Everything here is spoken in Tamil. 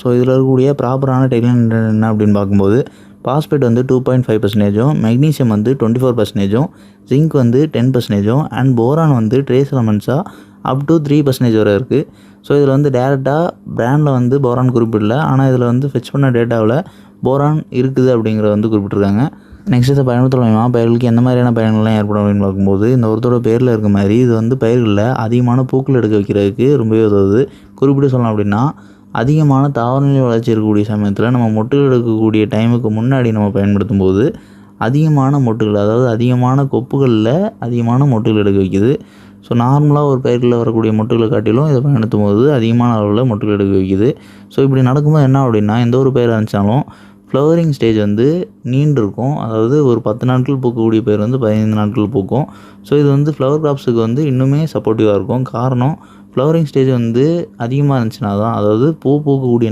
ஸோ இதில் இருக்கக்கூடிய ப்ராப்பரான டெக்னிக் என்ன அப்படின்னு பார்க்கும்போது பாஸ்பேட் வந்து 2.5%, மெக்னீசியம் வந்து 24%, ஜிங்க் வந்து 10%, அண்ட் போரான் வந்து ட்ரேஸ் எலமெண்ட்ஸாக அப் டு 3% வரை இருக்குது. ஸோ இதில் வந்து டேரெக்டாக பிராண்டில் வந்து போரான் குறிப்பிடல, ஆனால் இதில் வந்து ஃபெச் பண்ண டேட்டாவில் போரான் இருக்குது அப்படிங்கிறத வந்து குறிப்பிட்டிருக்காங்க. நெக்ஸ்ட் இதை பயன்படுத்த மூலமா பயிர்களுக்கு எந்த மாதிரியான பயன்கள்லாம் ஏற்படும் அப்படின்னு பார்க்கும்போது இந்த ஒருத்தரோட பேரில் இருக்க மாதிரி இது வந்து பயிர்களில் அதிகமான பூக்கள் எடுக்க வைக்கிறதுக்கு ரொம்பவே உதவுது. குறிப்பிட்டு சொல்லலாம் அப்படின்னா அதிகமான தாவரநிலை வளர்ச்சி இருக்கக்கூடிய சமயத்தில் நம்ம மொட்டுகள் எடுக்கக்கூடிய டைமுக்கு முன்னாடி நம்ம பயன்படுத்தும் போது அதிகமான மொட்டுகள், அதாவது அதிகமான கொப்புகளில் அதிகமான மொட்டுகள் எடுக்க வைக்குது. ஸோ நார்மலாக ஒரு பயிர்களில் வரக்கூடிய மொட்டுகளை காட்டிலும் இதை பயன்படுத்தும் போது அதிகமான அளவில் மொட்டுகள் எடுக்க வைக்குது. ஸோ இப்படி நடக்கும்போது என்ன அப்படின்னா எந்த ஒரு பயிர் இருந்துச்சாலும் ஃப்ளவரிங் ஸ்டேஜ் வந்து நீண்டு இருக்கும். அதாவது ஒரு 10 நாட்கள் பூக்கக்கூடிய பயிர் வந்து 15 நாட்கள் பூக்கும். ஸோ இது வந்து ஃப்ளவர் கிராப்ஸுக்கு வந்து இன்னுமே சப்போர்ட்டிவாக இருக்கும். காரணம் ஃப்ளவரிங் ஸ்டேஜ் வந்து அதிகமாக இருந்துச்சுன்னா தான், அதாவது பூக்கக்கூடிய